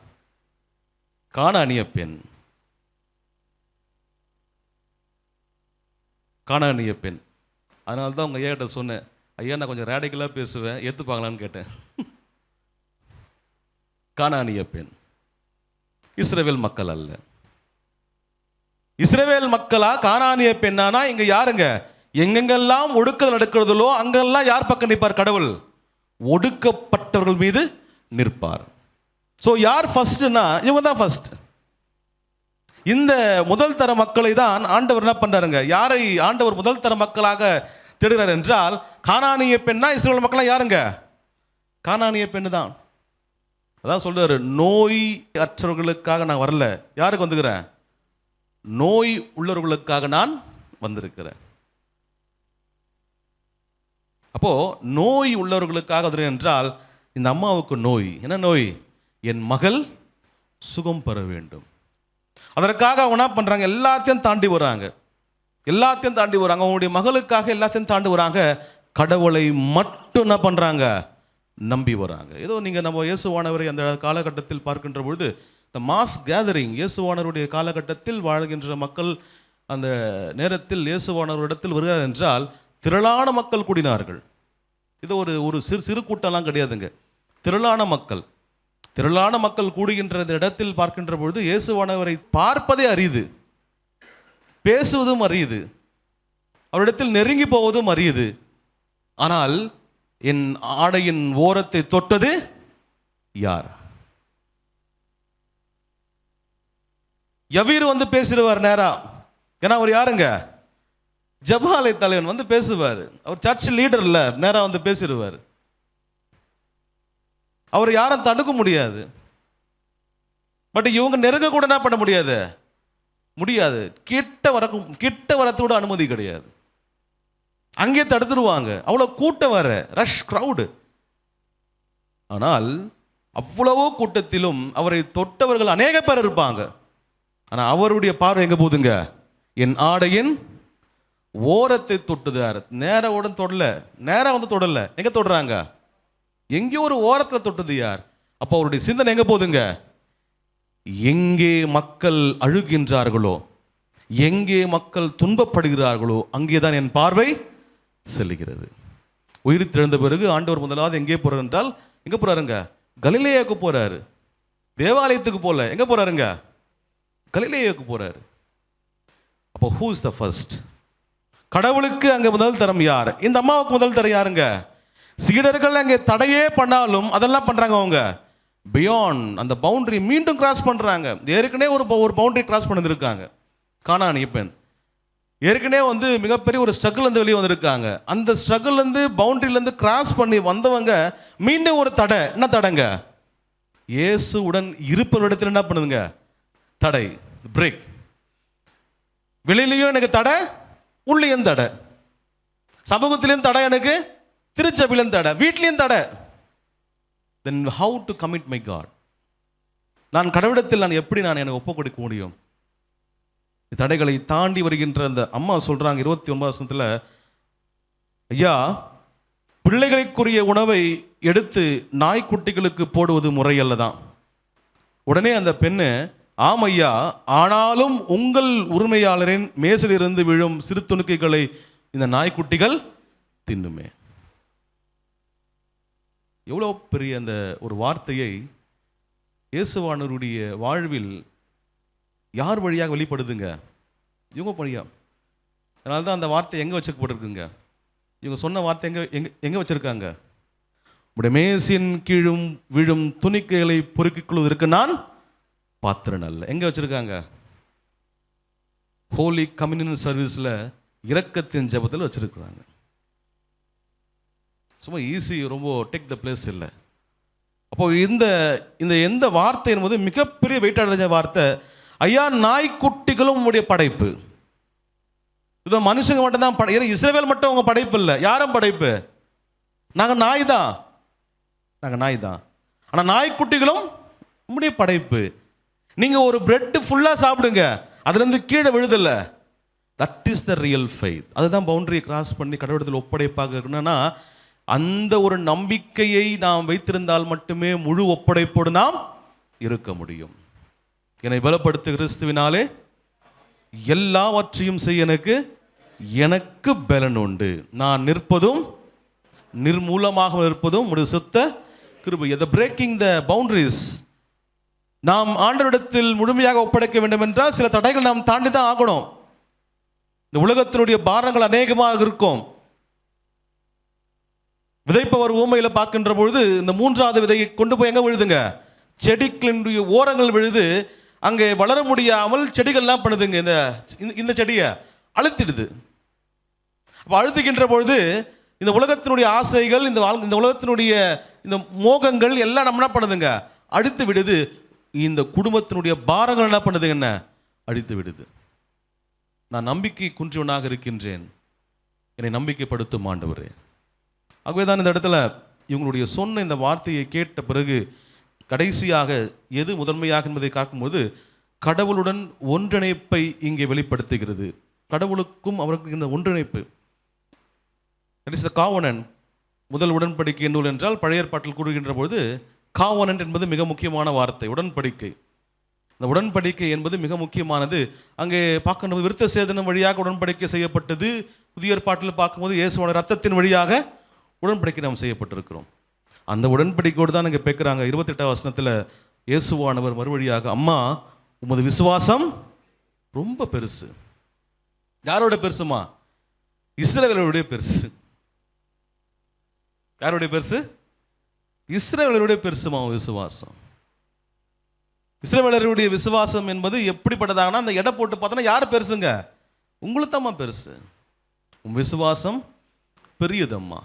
கானானிய பெண். கானானிய பெண். அதனால தான் உங்க ஐயா கிட்ட சொன்னேன், ஐயா நான் கொஞ்சம் ரேடிக்கலாக பேசுவேன், ஏற்றுப்பாங்களான்னு கேட்டேன். கானானிய பெண், இஸ்ரவேல் மக்கள் அல்ல. இஸ்ரவேல் மக்களா, கானானிய பெண்ணானா இங்க யாருங்க? எங்கெங்கெல்லாம் ஒடுக்கல் நடக்கிறதோ அங்கெல்லாம் யார் பக்கம் நிற்பார்? கடவுள். ஒடுக்கப்பட்டவர்கள் மீது நிற்பார். ஸோ யார் ஃபர்ஸ்ட்னா இவங்க தான் ஃபர்ஸ்ட். இந்த முதல் தர மக்களை தான் ஆண்டவர் என்ன பண்றாருங்க, யாரை ஆண்டவர் முதல் தர மக்களாக தேடுகிறார் என்றால், கானானிய பெண்ணா இஸ்ரவேல் மக்களா யாருங்க, கானானிய பெண்ணு தான். அதான் சொல்றாரு, நோய் அற்றவர்களுக்காக நான் வரல, யாருக்கு வந்துக்கிறேன், நோய் உள்ளவர்களுக்காக நான் வந்திருக்கிறேன். அப்போ நோய் உள்ளவர்களுக்காக வருகிறேன் என்றால், இந்த அம்மாவுக்கு நோய், என்ன நோய், என் மகள் சுகம் பெற வேண்டும். அதற்காக அவங்க என்ன பண்றாங்க, எல்லாத்தையும் தாண்டி வராங்க, எல்லாத்தையும் தாண்டி வராங்க. அவங்களுடைய மகளுக்காக எல்லாத்தையும் தாண்டி வராங்க. கடவுளை மட்டும் என்ன பண்றாங்க, நம்பி வராங்க. ஏதோ நீங்க நம்ம இயேசுவானவரை அந்த காலகட்டத்தில் பார்க்கின்ற பொழுது, இந்த மாஸ் கேதரிங், இயேசுவானவருடைய காலகட்டத்தில் வாழ்கின்ற மக்கள் அந்த நேரத்தில் இயேசுவானவரிடத்தில் வருகிறார் என்றால் திரளான மக்கள் கூடினார்கள். இது ஒரு சிறு கூட்டம்லாம் கிடையாதுங்க, திரளான மக்கள். திரளான மக்கள் கூடுகின்ற இடத்தில் பார்க்கின்ற பொழுது இயேசுவானவரை பார்ப்பதே அரியுது, பேசுவதும் அரியுது, அவரிடத்தில் நெருங்கி போவதும் அரியுது. ஆனால் என் ஆடையின் ஓரத்தை தொட்டது யார்? யவீர் வந்து பேசிடுவார் நேரா. ஏன்னா அவர் யாருங்க, ஜபாலை தலைவன் வந்து பேசுவார். அவர் சர்ச் லீடர் இல்ல, நேரா வந்து பேசிடுவார். அவர் யாரும் தடுக்க முடியாது. பட் இவங்க நெருங்க கூட என்ன பண்ண முடியாது, முடியாது. கிட்ட வரத்தோட அனுமதி கிடையாது, அங்கே தடுத்துருவாங்க. அவ்வளவு கூட்டம் வர, ரஷ் கிரவுடு. ஆனால் அவ்வளவோ கூட்டத்திலும் அவரை தொட்டவர்கள் அநேக பேர் இருப்பாங்க. ஆனா அவருடைய பார்வை எங்க போகுதுங்க, என் ஆடையின் ஓரத்தை தொட்டுதார். நேரம் தொடல, நேரம் வந்து தொடல, எங்க தொடுறாங்க, எங்கேயோ ஒரு ஓரத்தில் தொட்டது யார்? அப்போ அவருடைய சிந்தனை எங்க போகுதுங்க, எங்கே மக்கள் அழுகின்றார்களோ, எங்கே மக்கள் துன்பப்படுகிறார்களோ அங்கேதான் என் பார்வை செல்லுகிறது. உயிர் தெழுந்த பிறகு ஆண்டவர் முதலாவது எங்கே போறார் என்றால், எங்க போறாருங்க, கலிலேயாவுக்கு போறாரு. தேவாலயத்துக்கு போல, எங்க போறாருங்க, கலிலேயாவுக்கு போறாரு. அப்போ ஹூ இஸ் த ஃபர்ஸ்ட்? கடவுளுக்கு அங்க முதல் தரம் யார்? இந்த அம்மாவுக்கு முதல் தரம் யாருங்க? சீடர்கள் அங்கே தடையே பண்ணாலும் அதெல்லாம் பண்றாங்க, அவங்க பியாண்ட் அந்த பவுண்டரி மீண்டும் கிராஸ் பண்றாங்க. ஏற்கனவே ஒரு பவுண்டரி கிராஸ் பண்ணிருக்காங்க. கானானிய பெண் ஏற்கனவே வந்து மிகப்பெரிய ஒரு ஸ்ட்ரகிள் வந்து வெளியே வந்திருக்காங்க. அந்த ஸ்ட்ரகிள் இருந்து பவுண்டரியில இருந்து கிராஸ் பண்ணி வந்தவங்க மீண்டும் ஒரு தடை. என்ன தடைங்க, இயேசுவுடன் இருப்பவரிடத்தில் என்ன பண்ணுதுங்க, தடை, பிரேக். வெளியிலையும் எனக்கு தடை, உள்ளேயும் தடை, சமூகத்திலையும் தடை, எனக்கு திருச்சபையிலும் தடை, வீட்லையும் தடை. Then how to commit my God? நான் கடவுளிடத்தில் நான் எப்படி எனக்கு ஒப்பு கொடுக்க முடியும்? தடைகளை தாண்டி வருகின்ற அந்த அம்மா சொல்றாங்க 29 ஐயா, பிள்ளைகளுக்குரிய உணவை எடுத்து நாய்க்குட்டிகளுக்கு போடுவது முறையல்ல தான். உடனே அந்த பெண்ணு, ஆம் ஐயா, ஆனாலும் உங்கள் உரிமையாளரின் மேசிலிருந்து விழும் சிறு துணுக்குகளை இந்த நாய்க்குட்டிகள் தின்னுமே. எவ்வளோ பெரிய அந்த ஒரு வார்த்தையை இயேசுவானவருடைய வாழ்வில் யார் வழியாக வெளிப்படுதுங்க, இவங்க வழியா. அதனால தான் அந்த வார்த்தை எங்கே வச்சுக்கப்பட்டிருக்குங்க, இவங்க சொன்ன வார்த்தை எங்கே வச்சிருக்காங்க, உடைய மேசின் கீழும் விழும் துணிக்கைகளை பொறுக்கிக் கொள்வதற்கு நான் பாத்திரன் அல்ல. எங்கே வச்சிருக்காங்க, ஹோலி கம்யூனியன் சர்வீஸில் இரக்கத்தின் ஜெபத்தில் வச்சிருக்கிறாங்க. சும்மா ஈஸி, ரொம்ப டேக் த பிளேஸ் இல்லை. அப்போ இந்த எந்த வார்த்தை என்பது மிகப்பெரிய வெயிட் அடைஞ்ச வார்த்தை. ஐயா, நாய்க்குட்டிகளும் உங்களுடைய படைப்பு. இது மனுஷங்க மட்டும் தான், இஸ்ரவேல் மட்டும் உங்க படைப்பு இல்லை. யாரும் படைப்பு, நாங்கள் நாய் தான், நாங்கள் நாய் தான். ஆனால் நாய்க்குட்டிகளும் உங்களுடைய படைப்பு. நீங்க ஒரு பிரெட் ஃபுல்லா சாப்பிடுங்க, அதுல இருந்து கீழே விழுதில்ல. That is the real faith. அதுதான் பவுண்டரியை கிராஸ் பண்ணி கடவுளத்தில் ஒப்படைப்பாக இருக்கணும்னா, அந்த ஒரு நம்பிக்கையை நாம் வைத்திருந்தால் மட்டுமே முழு ஒப்படைப்போடு நாம் இருக்க முடியும். என்னை பலப்படுத்து கிறிஸ்துவினாலே எல்லாவற்றையும் செய்ய எனக்கு பலன் உண்டு. நான் நிற்பதும் நிர்மூலமாக இருப்பதும் உடைய சுத்த கிருபை. The breaking the boundaries. நாம் ஆண்டவரிடத்தில் முழுமையாக ஒப்படைக்க வேண்டும் என்றால் சில தடைகள் நாம் தாண்டி தான் ஆகணும். இந்த உலகத்தினுடைய பாரங்கள் அநேகமாக இருக்கும். விதைப்பவர் ஊமையில் பார்க்கின்ற பொழுது இந்த மூன்றாவது விதையை கொண்டு போய் எங்கே விழுதுங்க? செடிகளினுடைய ஓரங்கள் விழுது. அங்கே வளர முடியாமல் செடிகள்லாம் பண்ணுதுங்க, இந்த செடியை அழுத்திடுது. அப்போ அழுத்துகின்ற பொழுது இந்த உலகத்தினுடைய ஆசைகள், இந்த உலகத்தினுடைய இந்த மோகங்கள் எல்லாம் நம்ம என்ன பண்ணுதுங்க? அடித்து விடுது. இந்த குடும்பத்தினுடைய பாரங்கள் என்ன பண்ணுது? என்ன அடித்து விடுது. நான் நம்பிக்கை குன்றியவனாக இருக்கின்றேன், என்னை நம்பிக்கைப்படுத்தும் ஆண்டவரே. ஆகவே தான் இந்த இடத்துல இவங்களுடைய சொன்ன இந்த வார்த்தையை கேட்ட பிறகு கடைசியாக எது முதன்மையாக என்பதை பார்க்கும்போது கடவுளுடன் ஒன்றிணைப்பை இங்கே வெளிப்படுத்துகிறது. கடவுளுக்கும் அவருக்கு இந்த ஒன்றிணைப்பு, தட் இஸ் த காவனன்ட். முதல் உடன்படிக்கை நூல் என்றால் பழைய ஏற்பாட்டில் கூறுகின்ற பொழுது காவனன்ட் என்பது மிக முக்கியமான வார்த்தை, உடன்படிக்கை. இந்த உடன்படிக்கை என்பது மிக முக்கியமானது. அங்கே பார்க்கணும், விருத்த சேதனம் வழியாக உடன்படிக்கை செய்யப்பட்டது. புதிய ஏற்பாட்டில் பார்க்கும்போது இயேசுவோட ரத்தத்தின் வழியாக உடன்படிக்கை நாம் செய்யப்பட்டிருக்கிறோம். அந்த உடன்படிக்கையோடு தான் இங்கே பேக்குறாங்க. 28ஆம் வசனத்தில் இயேசுவானவர் மறுவழியாக, அம்மா உமது விசுவாசம் ரொம்ப பெருசு. யாரோட பெருசுமா? இஸ்ரவேலருடைய பெருசு. யாருடைய பெருசு? இஸ்ரவேலருடைய பெருசுமா விசுவாசம். இஸ்ரவேலருடைய விசுவாசம் என்பது எப்படிப்பட்டதாகனா, அந்த எடை போட்டு பார்த்தோன்னா யார் பெருசுங்க? உங்களுக்கு தாம்மா பெருசு. உன் விசுவாசம் பெரியதம்மா.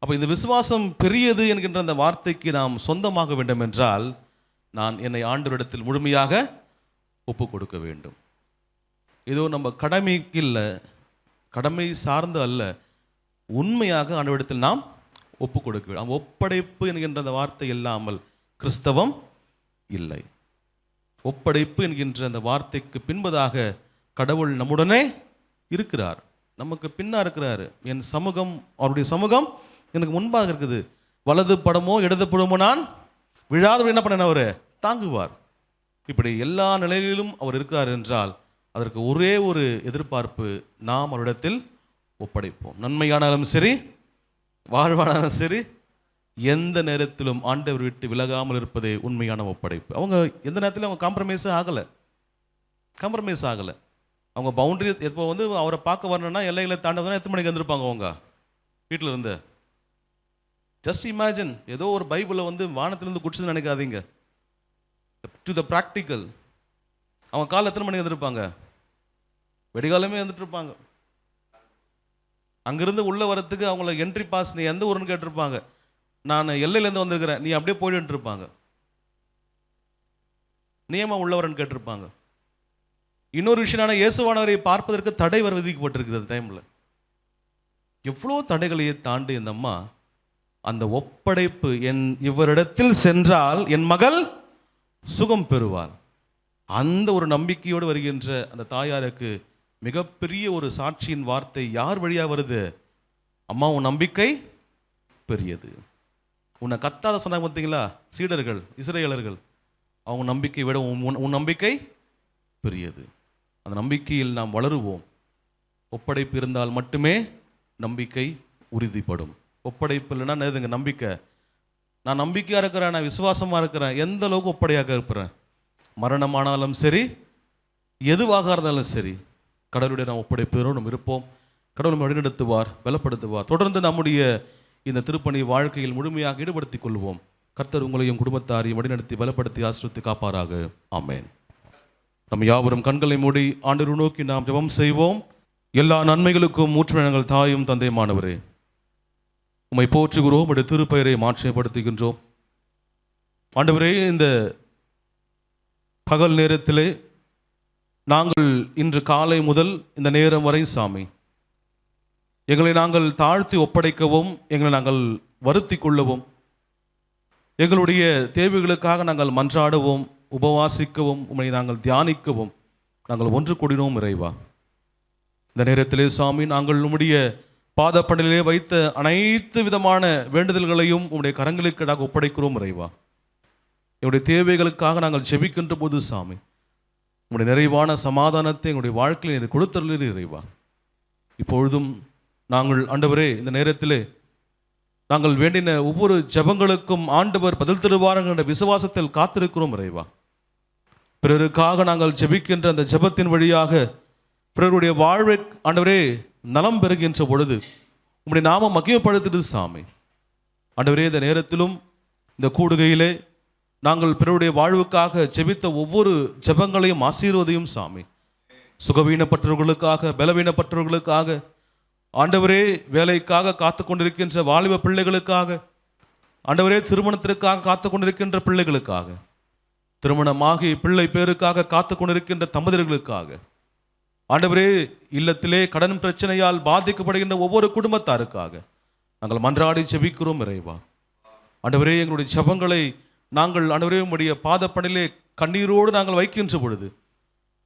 அப்போ இந்த விசுவாசம் பெரியது என்கின்ற அந்த வார்த்தைக்கு நாம் சொந்தமாக வேண்டும் என்றால் நான் என்னை ஆண்டவரிடத்தில் முழுமையாக ஒப்பு கொடுக்க வேண்டும். ஏதோ நம்ம கடமைக்கு இல்லை, கடமை சார்ந்து அல்ல, உண்மையாக ஆண்டவரிடத்தில் நாம் ஒப்பு கொடுக்க வேண்டும். ஒப்படைப்பு என்கின்ற அந்த வார்த்தை இல்லாமல் கிறிஸ்தவம் இல்லை. ஒப்படைப்பு என்கின்ற அந்த வார்த்தைக்கு பின்பதாக கடவுள் நம்முடனே இருக்கிறார், நமக்கு பின்னா இருக்கிறாரு. என் சமூகம், அவருடைய சமூகம் எனக்கு முன்பாக இருக்குது. வலது படமோ இடது படமோ நான் விழாத என்ன பண்ண அவர் தாங்குவார். இப்படி எல்லா நிலையிலும் அவர் இருக்கிறார் என்றால் அதற்கு ஒரே ஒரு எதிர்பார்ப்பு, நாம் அவரிடத்தில் ஒப்படைப்போம். நன்மையானாலும் சரி, வாழ்வானாலும் சரி, எந்த நேரத்திலும் ஆண்டவர் விட்டு விலகாமல் இருப்பதே உண்மையான ஒப்படைப்பு. அவங்க எந்த நேரத்திலும் அவங்க காம்ப்ரமைஸே ஆகலை. அவங்க பவுண்டரி எப்போ அவரை பார்க்க வரணும்னா எல்லைகளை தாண்டதுனா எத்தனை மணிக்கு வந்திருப்பாங்க அவங்க வீட்டில் இருந்து? Just imagine. ஏதோ ஒரு பைபிளை வானத்திலிருந்து குடிச்சுன்னு நினைக்காதீங்க. To the practical. அவங்க காலை எத்தனை மணிக்கு வந்திருப்பாங்க? வெடிகாலமே வந்துட்டு இருப்பாங்க. அங்கிருந்து உள்ள வரத்துக்கு அவங்கள என்ட்ரி பாஸ் நீ எந்த ஊருன்னு கேட்டிருப்பாங்க. நான் எல்லையிலேருந்து வந்திருக்கிறேன், நீ அப்படியே போயிட்டு இருப்பாங்க. நியமம் உள்ளவரன்னு கேட்டிருப்பாங்க. இன்னொரு விஷயம், இயேசுவானவரை பார்ப்பதற்கு தடை வர விதிக்கப்பட்டிருக்கிறது. டைமில் எவ்வளோ தடைகளையே தாண்டி இந்த அம்மா அந்த ஒப்படைப்பு, இவரிடத்தில் சென்றால் என் மகள் சுகம் பெறுவாள், அந்த ஒரு நம்பிக்கையோடு வருகின்ற அந்த தாயாருக்கு மிகப்பெரிய ஒரு சாட்சியின் வார்த்தை யார் வழியாக வருது? அம்மா உன் நம்பிக்கை பெரியது. உன்னை கத்தாத சொன்னாங்க பார்த்தீங்களா சீடர்கள், இஸ்ரவேலர்கள். அவங்க நம்பிக்கை விட உன் நம்பிக்கை பெரியது. அந்த நம்பிக்கையில் நாம் வளருவோம். ஒப்படைப்பு இருந்தால் மட்டுமே நம்பிக்கை உறுதிப்படும். ஒப்படைப்பு இல்லைன்னா எதுங்க நம்பிக்கை? நான் நம்பிக்கையாக இருக்கிறேன், நான் விசுவாசமாக இருக்கிறேன், எந்த அளவுக்கு ஒப்படையாக இருக்கிறேன்? மரணமானாலும் சரி, எதுவாக இருந்தாலும் சரி, கடவுளுடைய நாம் ஒப்படைப்போடு நம்ம இருப்போம். கடவுள் வழிநடத்துவார், பலப்படுத்துவார். தொடர்ந்து நம்முடைய இந்த திருப்பணி வாழ்க்கையில் முழுமையாக ஈடுபடுத்திக் கொள்வோம். கர்த்தர் உங்களையும் குடும்பத்தாரையும் வழிநடத்தி பலப்படுத்தி ஆசீர்வதித்து காப்பாராக. ஆமென். நம்ம யாவரும் கண்களை மூடி ஆண்டவரை நோக்கி நாம் ஜெபம் செய்வோம். எல்லா நன்மைகளுக்கும் ஊற்றுமைகள் தாயும் தந்தையுமானவரே, உம்மை போற்றுகிறோம், உம்முடைய திருப்பெயரை மாற்றிப்படுத்துகின்றோம். ஆண்டவரே, இந்த பகல் நேரத்திலே நாங்கள் இன்று காலை முதல் இந்த நேரம் வரை சாமி எங்களை நாங்கள் தாழ்த்தி ஒப்படைக்கவும், எங்களை நாங்கள் வருத்தி கொள்ளவும், எங்களுடைய தேவைகளுக்காக நாங்கள் மன்றாடவும், உபவாசிக்கவும், உம்மை நாங்கள் தியானிக்கவும் நாங்கள் ஒன்று கூடினோம் இறைவா. இந்த நேரத்திலே சாமி நாங்கள் உம்முடைய பாதப்படிலே வைத்த அனைத்து விதமான வேண்டுதல்களையும் உம்முடைய கரங்களுக்கு நாங்கள் ஒப்படைக்கிறோம் இறைவா. எங்களுடைய தேவைகளுக்காக நாங்கள் ஜெபிக்கின்ற போது சாமி உங்களுடைய நிறைவான சமாதானத்தை எங்களுடைய வாழ்க்கையில் கொடுத்தருளீர் இறைவா. இப்பொழுதும் நாங்கள் ஆண்டவரே இந்த நேரத்திலே நாங்கள் வேண்டின ஒவ்வொரு ஜெபங்களுக்கும் ஆண்டவர் பதில் தருவார் என்ற விசுவாசத்தில் காத்திருக்கிறோம் இறைவா. பிறருக்காக நாங்கள் ஜெபிக்கின்ற அந்த ஜெபத்தின் வழியாக பிறருடைய வாழ்வை ஆண்டவரே நலம் பெறுகின்ற பொழுது உம்முடைய நாமம் மகிமைப்படுத்துது சாமி. ஆண்டவரே, இந்த நேரத்திலும் இந்த கூடுகையிலே நாங்கள் பிறருடைய வாழ்வுக்காக ஜெபித்த ஒவ்வொரு ஜெபங்களையும் ஆசீர்வதியும் சாமி. சுகவீனப்பட்டவர்களுக்காக, பலவீனப்பட்டவர்களுக்காக, ஆண்டவரே வேலைக்காக காத்து கொண்டிருக்கின்ற வாலிப பிள்ளைகளுக்காக, ஆண்டவரே திருமணத்திற்காக காத்து கொண்டிருக்கின்ற பிள்ளைகளுக்காக, திருமணமாகி பிள்ளை பேருக்காக காத்து கொண்டிருக்கின்ற தம்பதியர்களுக்காக, ஆண்டவரே இல்லத்திலே கடன் பிரச்சனையால் பாதிக்கப்படுகின்ற ஒவ்வொரு குடும்பத்தாருக்காக நாங்கள் மன்றாடி ஜெபிக்கிறோம் இறைவா. ஆண்டவரே, எங்களுடைய ஜெபங்களை நாங்கள் ஆண்டவரே உம்முடைய பாதப்பணிலே கண்ணீரோடு நாங்கள் வைக்கின்ற பொழுது,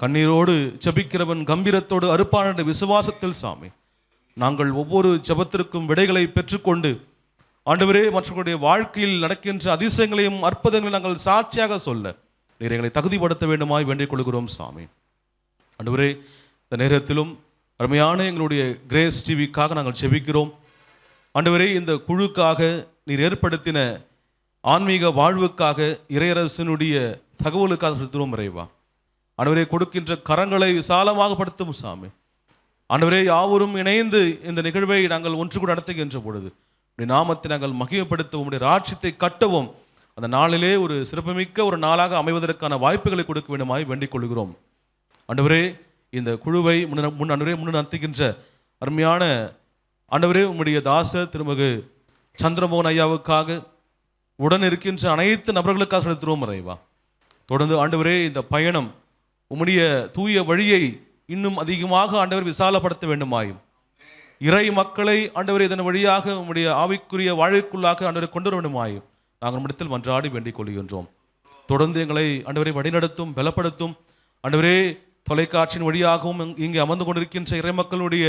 கண்ணீரோடு ஜெபிக்கிறவன் கம்பீரத்தோடு அறுப்பான் என்ற விசுவாசத்தில் சாமி நாங்கள் ஒவ்வொரு ஜெபத்திற்கும் விடைகளை பெற்றுக்கொண்டு ஆண்டவரே மற்றவர்களுடைய வாழ்க்கையில் நடக்கின்ற அதிசயங்களையும் அற்புதங்களையும் நாங்கள் சாட்சியாக சொல்ல நீர் எங்களை தகுதிப்படுத்த வேண்டுமாய் வேண்டிக் கொள்கிறோம் சாமி. ஆண்டவரே, இந்த நேரத்திலும் அருமையான எங்களுடைய கிரேஸ் டிவிக்காக நாங்கள் ஜெபிக்கிறோம். ஆண்டவரே, இந்த குழுக்காக நீர் ஏற்படுத்தின ஆன்மீக வாழ்வுக்காக, இறையரசனுடைய தகவலுக்காக செலுத்துகிறோம் இறைவா. ஆண்டவரே, கொடுக்கின்ற கரங்களை விசாலமாக படுத்தும் சாமி. ஆண்டவரே, யாவரும் இணைந்து இந்த நிகழ்வை நாங்கள் ஒன்று கூட நடத்துகின்ற பொழுது உடைய நாமத்தை நாங்கள் மகிமைப்படுத்தவும், உடைய ராட்சியத்தை கட்டவும், அந்த நாளிலே ஒரு சிறப்புமிக்க ஒரு நாளாக அமைவதற்கான வாய்ப்புகளை கொடுக்க வேண்டுமாய் வேண்டிக் கொள்கிறோம். ஆண்டவரே, இந்த குழுவை முன்னத்துகின்ற அருமையான ஆண்டவரே உம்முடைய தாச திருமகு சந்திரமோகன் ஐயாவுக்காக, உடன் இருக்கின்ற அனைத்து நபர்களுக்காக செலுத்துகிறோம் இறைவா. தொடர்ந்து ஆண்டவரே, இந்த பயணம் உம்முடைய தூய வழியை இன்னும் அதிகமாக ஆண்டவர் விசாலப்படுத்த வேண்டுமாயும், இறை மக்களை ஆண்டவரே இதன் வழியாக உம்முடைய ஆவிக்குரிய வாழ்க்கைக்குள்ளாக ஆண்டவரை கொண்டு வர வேண்டுமாயும் நாங்கள் நம்மிடத்தில் மன்றாடி வேண்டிக் கொள்கின்றோம். தொடர்ந்து எங்களை ஆண்டவரை வழிநடத்தும், பலப்படுத்தும். ஆண்டவரே, தொலைக்காட்சியின் வழியாகவும் இங்கே அமர்ந்து கொண்டிருக்கின்ற இறை மக்களுடைய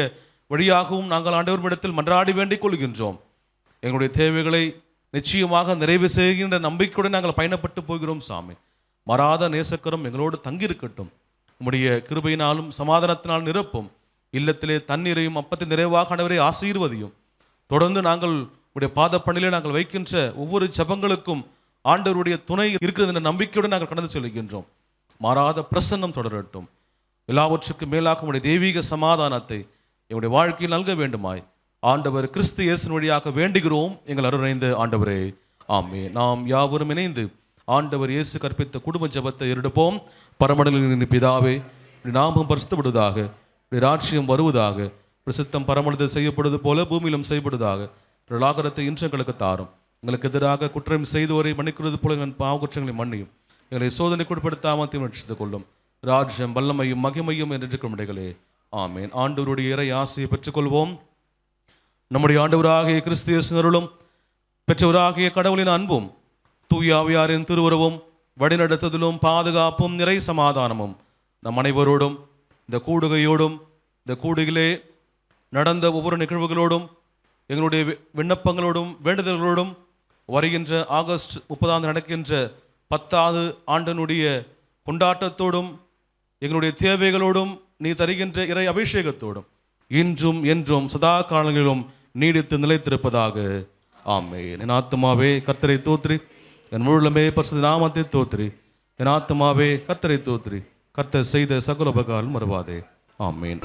வழியாகவும் நாங்கள் ஆண்டவரிடத்தில் மன்றாடி வேண்டிக் கொள்கின்றோம். எங்களுடைய தேவைகளை நிச்சயமாக நிறைவு செய்கின்ற நம்பிக்கையுடன் நாங்கள் பயணப்பட்டு போகிறோம் சாமி. மறாத நேசக்கரம் எங்களோடு தங்கியிருக்கட்டும். உம்முடைய கிருபையினாலும் சமாதானத்தினால் நிரப்பும். இல்லத்திலே தண்ணீரையும் அப்பத்தை நிறைவாக ஆண்டவரை ஆசீர்வதியும். தொடர்ந்து நாங்கள் உடைய பாதப்பணியிலே நாங்கள் வைக்கின்ற ஒவ்வொரு ஜெபங்களுக்கும் ஆண்டவருடைய துணை இருக்கிறது என்ற நம்பிக்கையுடன் நாங்கள் கடந்து செல்கின்றோம். மாறாத பிரசன்னம் தொடரட்டும். எல்லாவற்றுக்கும் மேலாக உடைய தெய்வீக சமாதானத்தை எங்களுடைய வாழ்க்கையில் நல்க வேண்டுமாய் ஆண்டவர் கிறிஸ்து இயேசுவின் வழியாக வேண்டுகிறோம் எங்கள் அருள்நிறைந்த ஆண்டவரே, ஆமே. நாம் யாவரும் இணைந்து ஆண்டவர் இயேசு கற்பித்த குடும்ப ஜெபத்தை எடுப்போம். பரமண்டலின் பிதாவே, நாமம் பரிசுத்தப்படுவதாக, ராட்சியம் வருவதாக, பிரசித்தம் பரமண்டலத்தில் செய்யப்படுவது போல பூமியிலும் செய்யப்படுவதாக. ஆகாரத்தை இன்று எங்களுக்கு தாரும். எங்களுக்கு எதிராக குற்றம் செய்தவரை மன்னிக்கிறது போல எங்கள் பாவ குற்றங்களை மன்னியும். எங்களை சோதனைக்கு உட்படுத்தாமல் தீர்மானித்துக் கொள்ளும். ராஜ்யம் வல்லமையும் மகிமையும் என்றிருக்கும் இடைகளே, ஆமேன். ஆண்டவருடைய இறை ஆசையை பெற்றுக்கொள்வோம். நம்முடைய ஆண்டவராகிய கிறிஸ்து இயேசுவின் பெற்றவராகிய கடவுளின் அன்பும் தூய ஆவியாரின் திருவுறவும் வழிநடத்துதலும் பாதுகாப்பும் நிறை சமாதானமும் நம் அனைவரோடும், இந்த கூடுகையோடும், இந்த கூடுகிலே நடந்த ஒவ்வொரு நிகழ்வுகளோடும், எங்களுடைய விண்ணப்பங்களோடும் வேண்டுதல்களோடும், வருகின்ற ஆகஸ்ட் 30 நடக்கின்ற 10வது ஆண்டனுடைய கொண்டாட்டத்தோடும், எங்களுடைய தேவைகளோடும், நீ தருகின்ற இறை அபிஷேகத்தோடும் இன்றும் என்றும் சதா காலங்களிலும் நீடித்து நிலைத்திருப்பதாக. ஆமென். என் ஆத்துமாவே கர்த்தரை தோத்ரி, என் முழுமே பரிசுத்த நாமத்தை தோத்ரி. என் ஆத்துமாவே கர்த்தரை தோத்ரி, கர்த்தர் செய்த சகல உபகாரம் மறவாதே. ஆமென்.